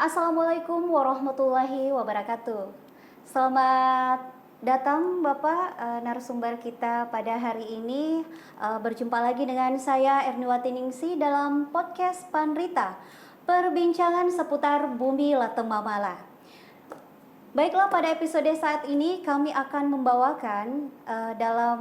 Assalamualaikum warahmatullahi wabarakatuh. Selamat datang Bapak narasumber kita pada hari ini. Berjumpa lagi dengan saya Erniwati Ningsi dalam podcast Panrita, perbincangan seputar bumi Latem Mamala. Baiklah, pada episode saat ini kami akan membawakan dalam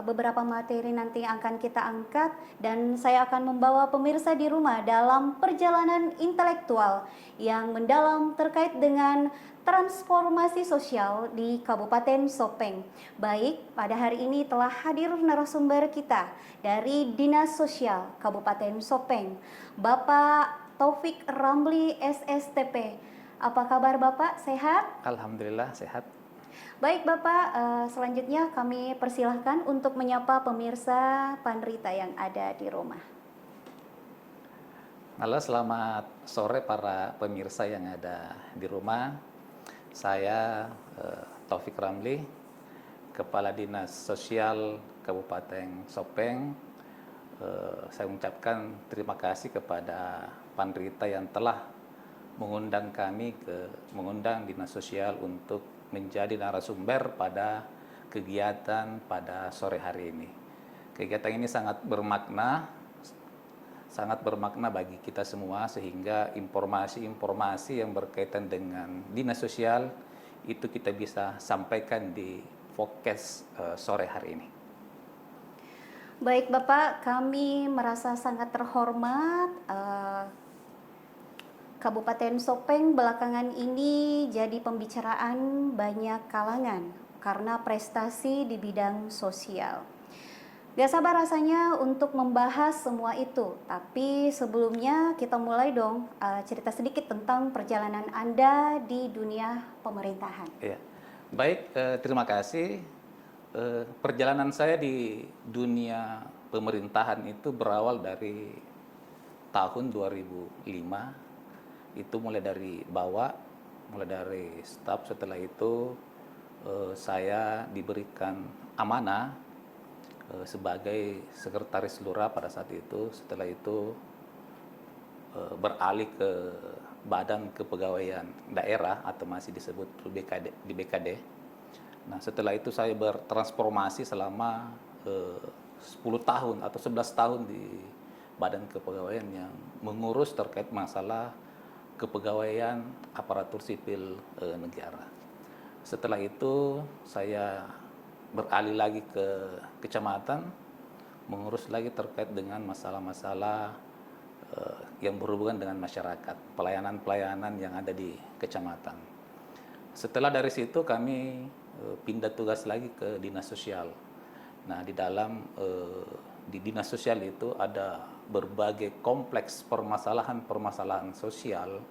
beberapa materi nanti yang akan kita angkat, dan saya akan membawa pemirsa di rumah dalam perjalanan intelektual yang mendalam terkait dengan transformasi sosial di Kabupaten Sopeng. Baik, pada hari ini telah hadir narasumber kita dari Dinas Sosial Kabupaten Sopeng, Bapak Taufik Ramli SSTP. Apa kabar Bapak? Sehat? Alhamdulillah sehat. Baik Bapak, selanjutnya kami persilahkan untuk menyapa pemirsa Panrita yang ada di rumah. Halo, selamat sore para pemirsa yang ada di rumah. Saya Taufik Ramli, Kepala Dinas Sosial Kabupaten Sopeng. Saya mengucapkan terima kasih kepada Panrita yang telah mengundang Dinas Sosial untuk menjadi narasumber pada kegiatan pada sore hari ini. Kegiatan ini sangat bermakna bagi kita semua, sehingga informasi-informasi yang berkaitan dengan Dinas Sosial itu kita bisa sampaikan di podcast sore hari ini. Baik Bapak, kami merasa sangat terhormat. Kabupaten Sopeng belakangan ini jadi pembicaraan banyak kalangan karena prestasi di bidang sosial. Gak sabar rasanya untuk membahas semua itu, tapi sebelumnya kita mulai dong cerita sedikit tentang perjalanan Anda di dunia pemerintahan. Ya, baik, terima kasih. Perjalanan saya di dunia pemerintahan itu berawal dari tahun 2005. Itu mulai dari bawah, mulai dari staf. Setelah itu saya diberikan amanah sebagai sekretaris lurah pada saat itu. Setelah itu beralih ke Badan Kepegawaian Daerah atau masih disebut di BKD. Nah, setelah itu saya bertransformasi selama 10 tahun atau 11 tahun di Badan Kepegawaian yang mengurus terkait masalah kepegawaian aparatur sipil negara. Setelah itu saya beralih lagi ke kecamatan, mengurus lagi terkait dengan masalah-masalah yang berhubungan dengan masyarakat, pelayanan-pelayanan yang ada di kecamatan. Setelah dari situ kami pindah tugas lagi ke Dinas Sosial. Nah, di Dinas Sosial itu ada berbagai kompleks permasalahan sosial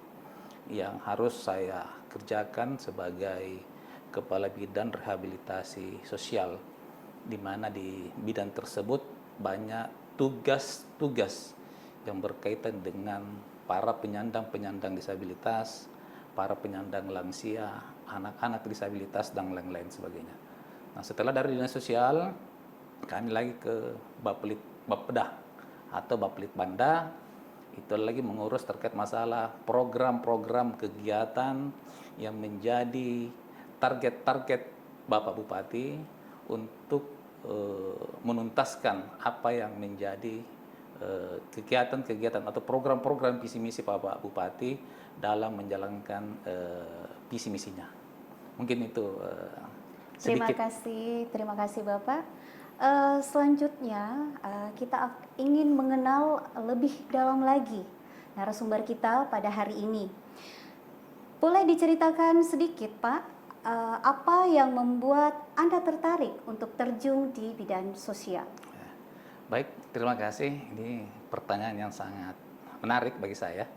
yang harus saya kerjakan sebagai Kepala Bidang Rehabilitasi Sosial, di mana di bidang tersebut banyak tugas-tugas yang berkaitan dengan para penyandang disabilitas, para penyandang lansia, anak-anak disabilitas, dan lain-lain sebagainya. Nah, setelah dari Dinas Sosial, kami lagi ke Bappedah atau Baplit Banda. Itu lagi mengurus terkait masalah program-program kegiatan yang menjadi target-target Bapak Bupati untuk menuntaskan apa yang menjadi kegiatan-kegiatan atau program-program visi misi Bapak Bupati dalam menjalankan visi misinya. Mungkin itu sedikit. Terima kasih Bapak. Selanjutnya kita ingin mengenal lebih dalam lagi narasumber kita pada hari ini. Boleh diceritakan sedikit Pak, apa yang membuat Anda tertarik untuk terjun di bidang sosial? Baik, terima kasih. Ini pertanyaan yang sangat menarik bagi saya.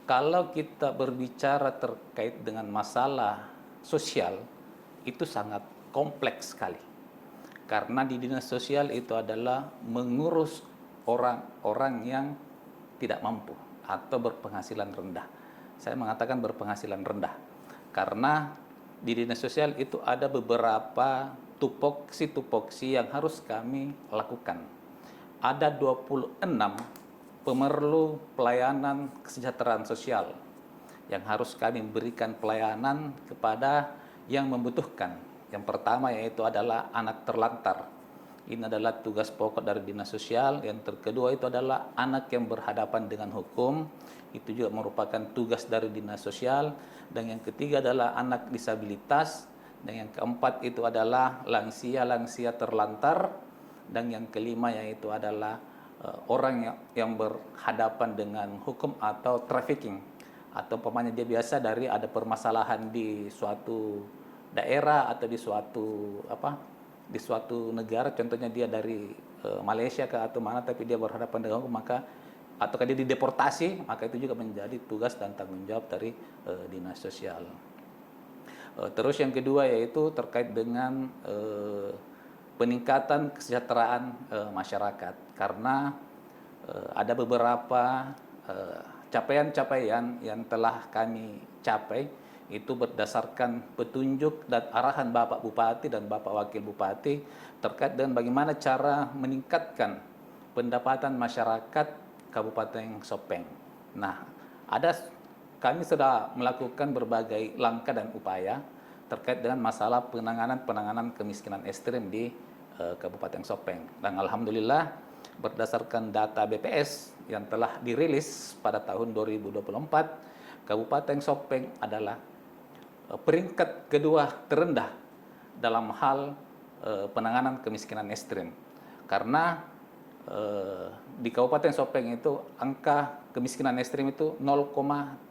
Kalau kita berbicara terkait dengan masalah sosial, itu sangat kompleks sekali. Karena di dinas sosial itu adalah mengurus orang-orang yang tidak mampu atau berpenghasilan rendah. Saya mengatakan berpenghasilan rendah karena di dinas sosial itu ada beberapa tupoksi yang harus kami lakukan. Ada 26 pemerlu pelayanan kesejahteraan sosial yang harus kami berikan pelayanan kepada yang membutuhkan. Yang pertama yaitu adalah anak terlantar. Ini adalah tugas pokok dari dinas sosial. Yang kedua itu adalah anak yang berhadapan dengan hukum. Itu juga merupakan tugas dari dinas sosial. Dan yang ketiga adalah anak disabilitas. Dan yang keempat itu adalah lansia-lansia terlantar. Dan yang kelima yaitu adalah orang yang berhadapan dengan hukum atau trafficking. Atau umpamanya dia biasa dari ada permasalahan di suatu daerah atau di suatu negara, contohnya dia dari Malaysia ke atau mana, tapi dia berhadapan dengan hukum, maka atau dia dideportasi, maka itu juga menjadi tugas dan tanggung jawab dari dinas sosial. Terus yang kedua yaitu terkait dengan peningkatan kesejahteraan masyarakat, karena ada beberapa capaian-capaian yang telah kami capai itu berdasarkan petunjuk dan arahan Bapak Bupati dan Bapak Wakil Bupati terkait dengan bagaimana cara meningkatkan pendapatan masyarakat Kabupaten Sopeng. Nah, kami sudah melakukan berbagai langkah dan upaya terkait dengan masalah penanganan kemiskinan ekstrim di Kabupaten Sopeng. Dan alhamdulillah berdasarkan data BPS yang telah dirilis pada tahun 2024, Kabupaten Sopeng adalah peringkat kedua terendah dalam hal penanganan kemiskinan ekstrim. Karena di Kabupaten Sopeng itu angka kemiskinan ekstrim itu 0,35%.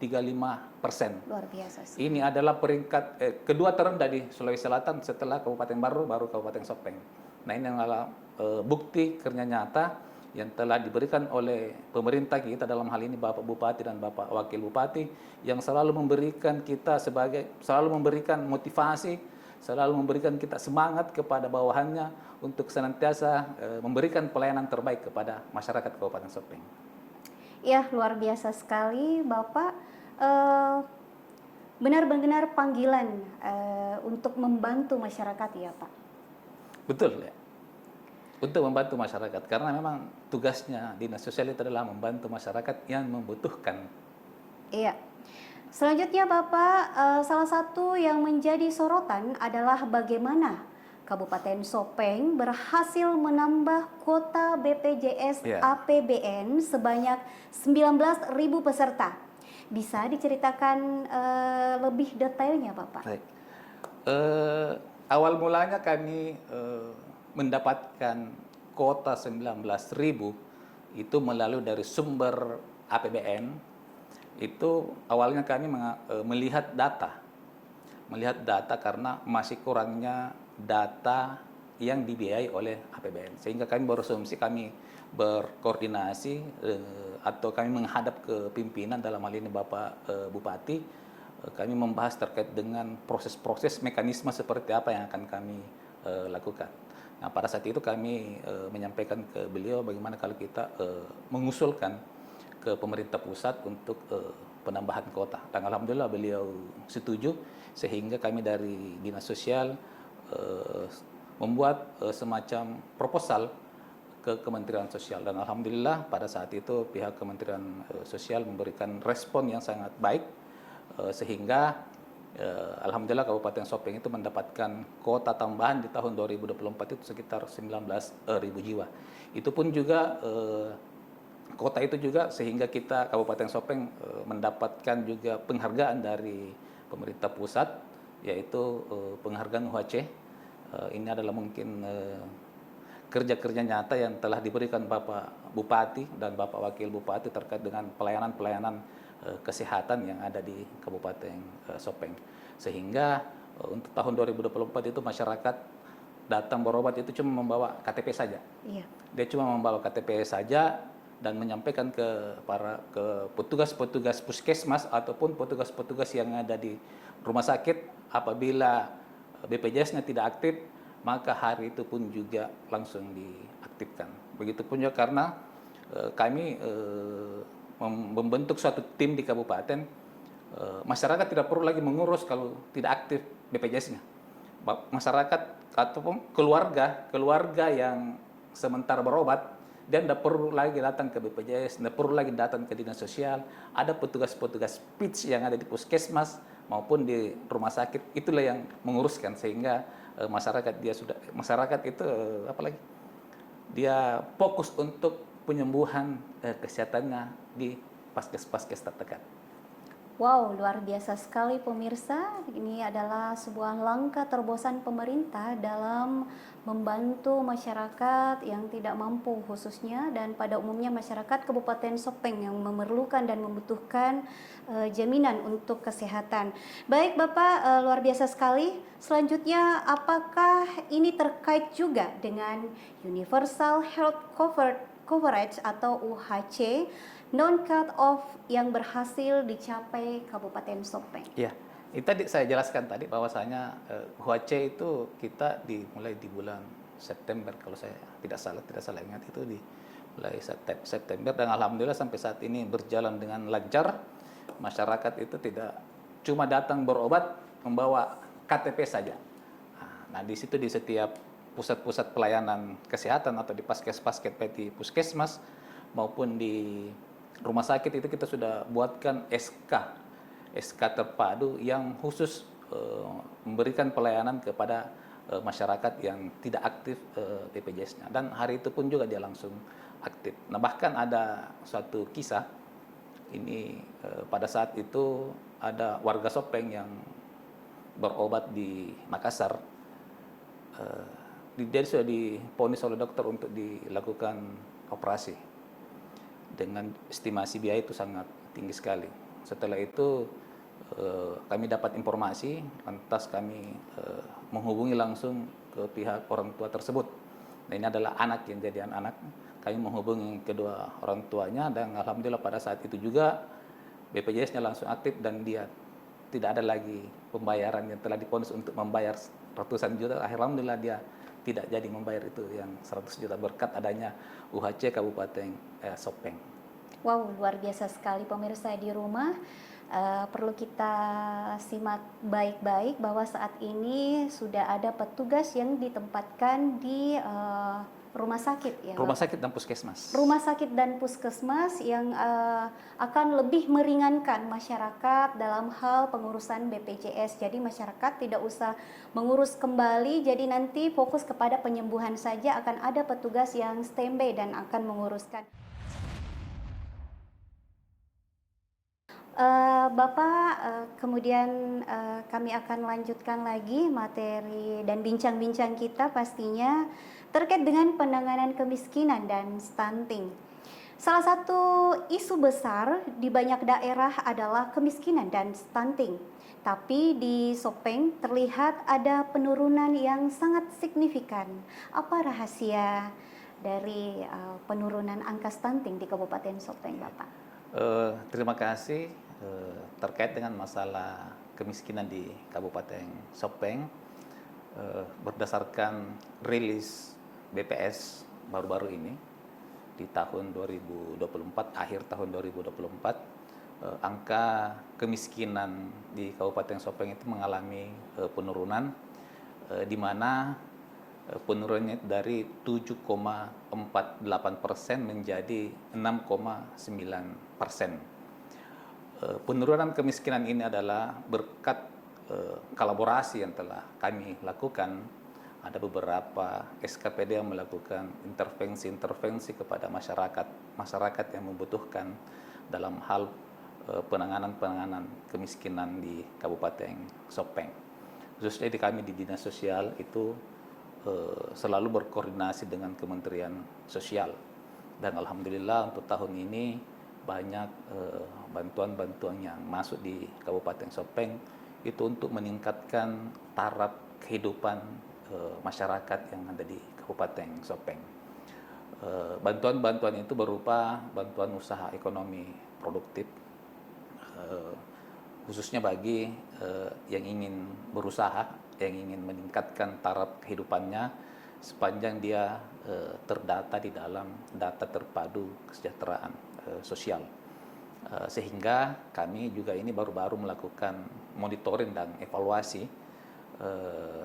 Luar biasa sih. Ini adalah peringkat kedua terendah di Sulawesi Selatan setelah Kabupaten baru Kabupaten Sopeng. Nah, ini adalah bukti kerja nyata yang telah diberikan oleh pemerintah kita, dalam hal ini Bapak Bupati dan Bapak Wakil Bupati, yang selalu memberikan motivasi, selalu memberikan kita semangat kepada bawahannya untuk senantiasa memberikan pelayanan terbaik kepada masyarakat Kabupaten Sopeng. Ya, luar biasa sekali Bapak. Benar-benar panggilan untuk membantu masyarakat ya Pak? Betul ya. Untuk membantu masyarakat, karena memang tugasnya dinas sosial itu adalah membantu masyarakat yang membutuhkan. Iya. Selanjutnya Bapak, salah satu yang menjadi sorotan adalah bagaimana Kabupaten Sopeng berhasil menambah kuota BPJS APBN sebanyak 19.000 peserta. Bisa diceritakan lebih detailnya Bapak? Baik. Awal mulanya kami mendapatkan kuota 19.000 itu melalui dari sumber APBN. Itu awalnya kami melihat data karena masih kurangnya data yang dibiayai oleh APBN, sehingga kami berasumsi, kami berkoordinasi atau kami menghadap ke pimpinan, dalam hal ini Bapak Bupati, kami membahas terkait dengan proses-proses mekanisme seperti apa yang akan kami lakukan. Nah, pada saat itu kami menyampaikan ke beliau bagaimana kalau kita mengusulkan ke pemerintah pusat untuk penambahan kuota. Dan alhamdulillah beliau setuju, sehingga kami dari Dinas Sosial membuat semacam proposal ke Kementerian Sosial. Dan alhamdulillah pada saat itu pihak Kementerian Sosial memberikan respon yang sangat baik, sehingga alhamdulillah Kabupaten Sopeng itu mendapatkan kuota tambahan di tahun 2024 itu sekitar 19.000 jiwa. Itu pun juga kuota itu juga sehingga kita Kabupaten Sopeng mendapatkan juga penghargaan dari pemerintah pusat, yaitu penghargaan UHC. Ini adalah mungkin kerja-kerja nyata yang telah diberikan Bapak Bupati dan Bapak Wakil Bupati terkait dengan pelayanan-pelayanan kesehatan yang ada di Kabupaten Sopeng. Sehingga untuk tahun 2024 itu masyarakat datang berobat itu cuma membawa KTP saja. Iya. Dia cuma membawa KTP saja dan menyampaikan ke petugas-petugas puskesmas ataupun petugas-petugas yang ada di rumah sakit, apabila BPJS-nya tidak aktif, maka hari itu pun juga langsung diaktifkan. Begitupun juga karena kami membentuk suatu tim di kabupaten, masyarakat tidak perlu lagi mengurus kalau tidak aktif BPJS-nya. Masyarakat ataupun keluarga yang sementara berobat dia tidak perlu lagi datang ke BPJS, tidak perlu lagi datang ke dinas sosial. Ada petugas-petugas PITS yang ada di puskesmas maupun di rumah sakit, itulah yang menguruskan, sehingga masyarakat itu apalagi dia fokus untuk penyembuhan kesehatannya di paskes-paskes terdekat. Wow, luar biasa sekali pemirsa. Ini adalah sebuah langkah terobosan pemerintah dalam membantu masyarakat yang tidak mampu khususnya, dan pada umumnya masyarakat Kabupaten Sopeng yang memerlukan dan membutuhkan jaminan untuk kesehatan. Baik Bapak, luar biasa sekali. Selanjutnya, apakah ini terkait juga dengan Universal Health Coverage atau UHC non-cut off yang berhasil dicapai Kabupaten Sopeng? Ya, itu tadi saya jelaskan tadi bahwasanya UHC itu kita dimulai di bulan September kalau saya tidak salah ingat, itu di mulai September, dan alhamdulillah sampai saat ini berjalan dengan lancar. Masyarakat itu tidak cuma datang berobat membawa KTP saja. Nah, di situ di setiap pusat-pusat pelayanan kesehatan atau di paskes-paskes di puskesmas maupun di rumah sakit itu kita sudah buatkan SK terpadu yang khusus memberikan pelayanan kepada masyarakat yang tidak aktif BPJS-nya, dan hari itu pun juga dia langsung aktif. Nah, bahkan ada suatu kisah ini, pada saat itu ada warga Sopeng yang berobat di Makassar, dia sudah divonis oleh dokter untuk dilakukan operasi dengan estimasi biaya itu sangat tinggi sekali. Setelah itu kami dapat informasi, lantas kami menghubungi langsung ke pihak orang tua tersebut. Nah, ini adalah anak yang jadi anak. Kami menghubungi kedua orang tuanya, dan alhamdulillah pada saat itu juga BPJS-nya langsung aktif, dan dia tidak ada lagi pembayaran yang telah divonis untuk membayar ratusan juta. Alhamdulillah dia tidak jadi membayar itu yang 100 juta berkat adanya UHC Kabupaten Sopeng. Wow, luar biasa sekali pemirsa di rumah. Perlu kita simak baik-baik bahwa saat ini sudah ada petugas yang ditempatkan di rumah sakit ya. Rumah sakit dan puskesmas. Rumah sakit dan puskesmas yang akan lebih meringankan masyarakat dalam hal pengurusan BPJS. Jadi masyarakat tidak usah mengurus kembali, jadi nanti fokus kepada penyembuhan saja, akan ada petugas yang standby dan akan menguruskan. Bapak, kemudian kami akan lanjutkan lagi materi dan bincang-bincang kita pastinya terkait dengan penanganan kemiskinan dan stunting. Salah satu isu besar di banyak daerah adalah kemiskinan dan stunting. Tapi di Sopeng terlihat ada penurunan yang sangat signifikan. Apa rahasia dari penurunan angka stunting di Kabupaten Sopeng, Bapak? Terima kasih. Terkait dengan masalah kemiskinan di Kabupaten Sopeng, berdasarkan rilis BPS baru-baru ini di tahun 2024, akhir tahun 2024, angka kemiskinan di Kabupaten Sopeng itu mengalami penurunan, di mana penurunannya dari 7,48% menjadi 6,9%. Penurunan kemiskinan ini adalah berkat kolaborasi yang telah kami lakukan. Ada beberapa SKPD yang melakukan intervensi kepada masyarakat yang membutuhkan dalam hal penanganan kemiskinan di Kabupaten Sopeng. Khususnya kami di Dinas Sosial itu selalu berkoordinasi dengan Kementerian Sosial, dan alhamdulillah untuk tahun ini banyak bantuan-bantuan yang masuk di Kabupaten Sopeng itu untuk meningkatkan taraf kehidupan masyarakat yang ada di Kabupaten Sopeng. Bantuan-bantuan itu berupa bantuan usaha ekonomi produktif, khususnya bagi yang ingin berusaha, yang ingin meningkatkan taraf kehidupannya sepanjang dia terdata di dalam data terpadu kesejahteraan sosial. Sehingga kami juga ini baru-baru melakukan monitoring dan evaluasi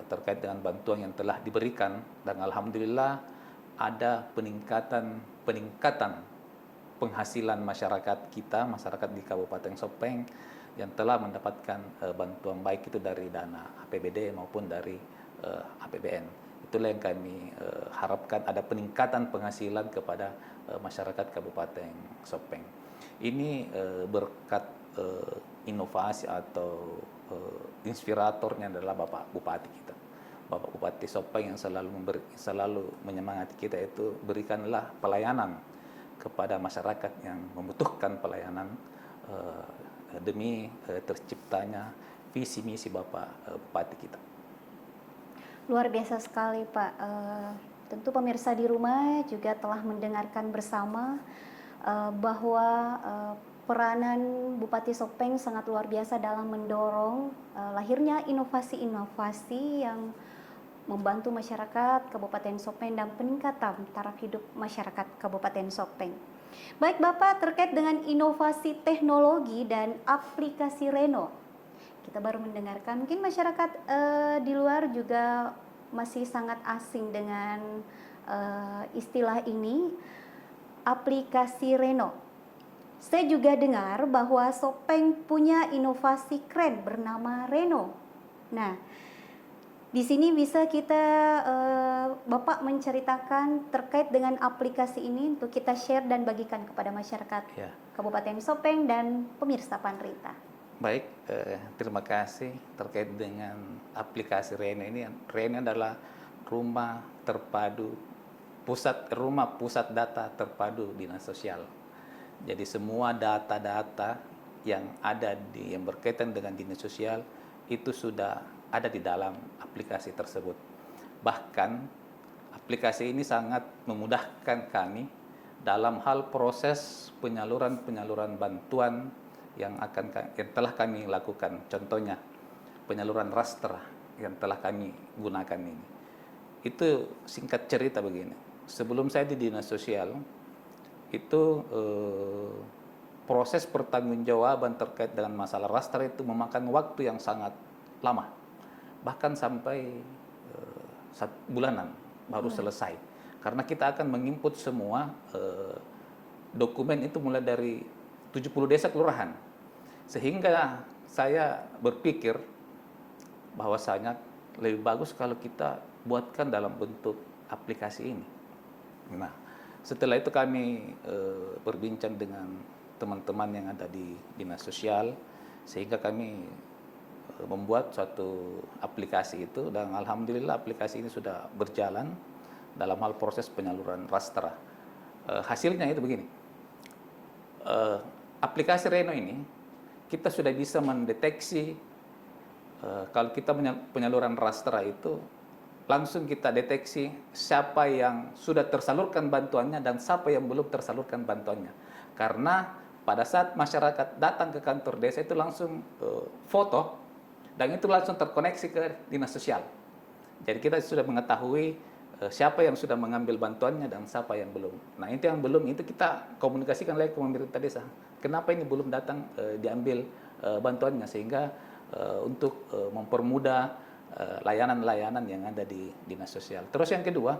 terkait dengan bantuan yang telah diberikan, dan alhamdulillah ada peningkatan peningkatan penghasilan masyarakat kita, masyarakat di Kabupaten Sopeng yang telah mendapatkan bantuan baik itu dari dana APBD maupun dari APBN. Itulah yang kami harapkan, ada peningkatan penghasilan kepada masyarakat Kabupaten Sopeng. Ini berkat inovasi atau inspiratornya adalah Bapak Bupati kita. Bapak Bupati Sopeng yang selalu menyemangati kita itu, berikanlah pelayanan kepada masyarakat yang membutuhkan pelayanan demi terciptanya visi misi Bapak Bupati kita. Luar biasa sekali Pak. Tentu pemirsa di rumah juga telah mendengarkan bersama bahwa peranan Bupati Sopeng sangat luar biasa dalam mendorong lahirnya inovasi-inovasi yang membantu masyarakat Kabupaten Sopeng dan peningkatan taraf hidup masyarakat Kabupaten Sopeng. Baik Bapak, terkait dengan inovasi teknologi dan aplikasi Reno, kita baru mendengarkan, mungkin masyarakat di luar juga masih sangat asing dengan istilah ini, aplikasi Reno. Saya juga dengar bahwa Sopeng punya inovasi keren bernama Reno. Nah, di sini bisa kita Bapak menceritakan terkait dengan aplikasi ini untuk kita share dan bagikan kepada masyarakat Ya. Kabupaten Sopeng dan pemirsa Panrita. Baik, terima kasih terkait dengan aplikasi Reno ini. Reno adalah rumah pusat data terpadu dinas sosial. Jadi semua data-data yang ada yang berkaitan dengan dinas sosial itu sudah ada di dalam aplikasi tersebut. Bahkan aplikasi ini sangat memudahkan kami dalam hal proses penyaluran bantuan yang telah kami lakukan. Contohnya penyaluran raster yang telah kami gunakan ini. Itu singkat cerita begini. Sebelum saya di dinas sosial itu proses pertanggungjawaban terkait dengan masalah raster itu memakan waktu yang sangat lama, bahkan sampai 1 bulanan baru selesai, karena kita akan menginput semua dokumen itu mulai dari 70 desa kelurahan. Sehingga saya berpikir bahwasanya lebih bagus kalau kita buatkan dalam bentuk aplikasi ini. Nah, setelah itu kami berbincang dengan teman-teman yang ada di dinas sosial, sehingga kami membuat suatu aplikasi itu, dan alhamdulillah aplikasi ini sudah berjalan dalam hal proses penyaluran raster. Hasilnya itu begini, aplikasi Reno ini kita sudah bisa mendeteksi kalau kita penyaluran raster itu langsung kita deteksi siapa yang sudah tersalurkan bantuannya dan siapa yang belum tersalurkan bantuannya. Karena pada saat masyarakat datang ke kantor desa itu langsung foto dan itu langsung terkoneksi ke dinas sosial. Jadi kita sudah mengetahui siapa yang sudah mengambil bantuannya dan siapa yang belum. Nah, itu yang belum itu kita komunikasikan lagi ke pemerintah desa. Kenapa ini belum datang diambil bantuannya, sehingga untuk mempermudah layanan-layanan yang ada di dinas sosial. Terus yang kedua,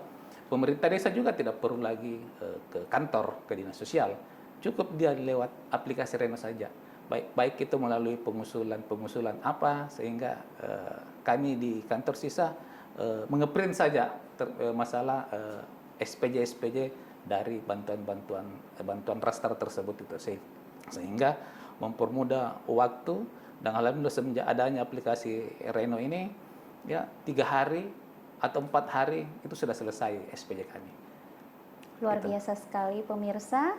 pemerintah desa juga tidak perlu lagi ke kantor, ke dinas sosial. Cukup dia lewat aplikasi Reno saja. Baik itu melalui pengusulan apa, sehingga kami di kantor sisa mengeprint saja masalah SPJ dari bantuan raster tersebut itu, sehingga mempermudah waktu. Dan alhamdulillah semenjak adanya aplikasi Reno ini, ya 3 hari atau 4 hari itu sudah selesai SPJ kami. Luar biasa sekali pemirsa.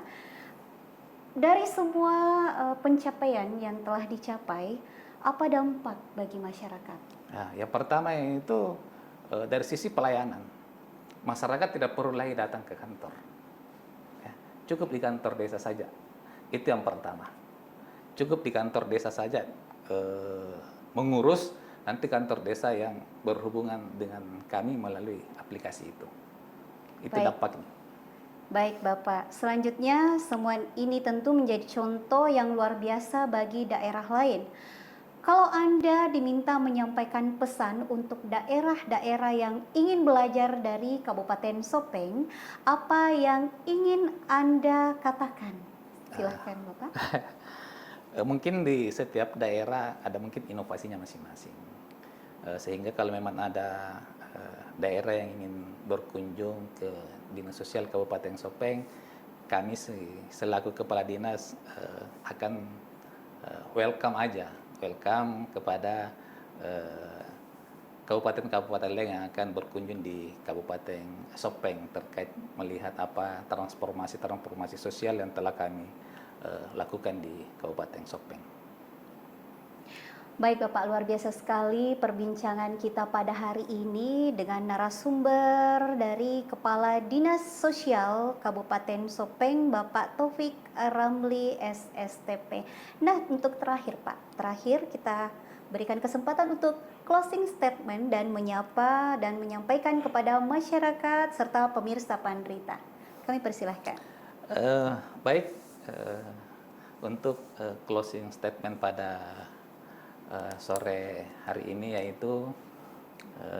Dari semua pencapaian yang telah dicapai, apa dampak bagi masyarakat? Nah, yang pertama itu dari sisi pelayanan. Masyarakat tidak perlu lagi datang ke kantor. Ya, cukup di kantor desa saja. Itu yang pertama. Cukup di kantor desa saja mengurus, nanti kantor desa yang berhubungan dengan kami melalui aplikasi itu. Itu dampaknya. Baik Bapak, selanjutnya semua ini tentu menjadi contoh yang luar biasa bagi daerah lain. Kalau Anda diminta menyampaikan pesan untuk daerah-daerah yang ingin belajar dari Kabupaten Sopeng, apa yang ingin Anda katakan? Silahkan Bapak. Mungkin di setiap daerah ada mungkin inovasinya masing-masing. Sehingga kalau memang ada daerah yang ingin berkunjung ke Dinas Sosial Kabupaten Sopeng, kami selaku kepala dinas akan welcome aja, welcome kepada eh, kabupaten-kabupaten lain yang akan berkunjung di Kabupaten Sopeng terkait melihat apa transformasi sosial yang telah kami lakukan di Kabupaten Sopeng. Baik Bapak, luar biasa sekali perbincangan kita pada hari ini dengan narasumber dari Kepala Dinas Sosial Kabupaten Sopeng, Bapak Taufik Ramli SSTP. Nah, untuk terakhir Pak, terakhir kita berikan kesempatan untuk closing statement dan menyapa dan menyampaikan kepada masyarakat serta pemirsa Pandrita. Kami persilahkan. Baik, untuk closing statement pada sore hari ini yaitu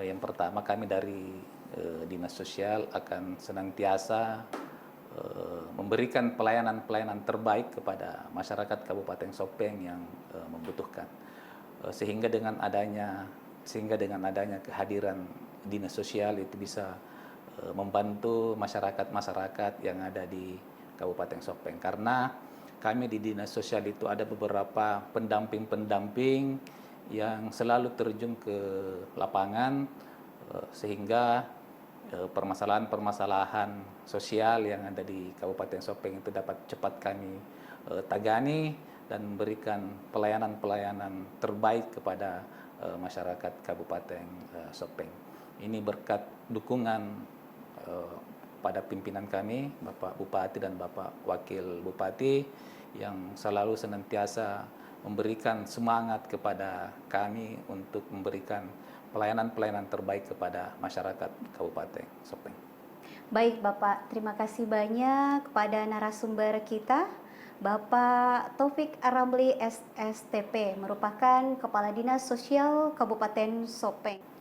yang pertama kami dari Dinas Sosial akan senantiasa memberikan pelayanan-pelayanan terbaik kepada masyarakat Kabupaten Sopeng yang membutuhkan. Sehingga dengan adanya kehadiran Dinas Sosial itu bisa membantu masyarakat-masyarakat yang ada di Kabupaten Sopeng, karena kami di Dinas Sosial itu ada beberapa pendamping-pendamping yang selalu terjun ke lapangan sehingga permasalahan-permasalahan sosial yang ada di Kabupaten Sopeng itu dapat cepat kami tangani dan memberikan pelayanan-pelayanan terbaik kepada masyarakat Kabupaten Sopeng. Ini berkat dukungan pada pimpinan kami, Bapak Bupati dan Bapak Wakil Bupati yang selalu senantiasa memberikan semangat kepada kami untuk memberikan pelayanan-pelayanan terbaik kepada masyarakat Kabupaten Sopeng. Baik Bapak, terima kasih banyak kepada narasumber kita, Bapak Taufik Ramli SSTP, merupakan Kepala Dinas Sosial Kabupaten Sopeng.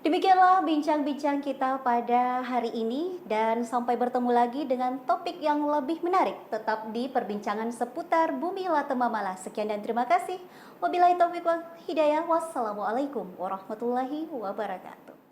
Demikianlah bincang-bincang kita pada hari ini dan sampai bertemu lagi dengan topik yang lebih menarik tetap di perbincangan seputar Bumi Latemamala. Sekian dan terima kasih. Wabillahi taufiq wal hidayah. Wassalamualaikum warahmatullahi wabarakatuh.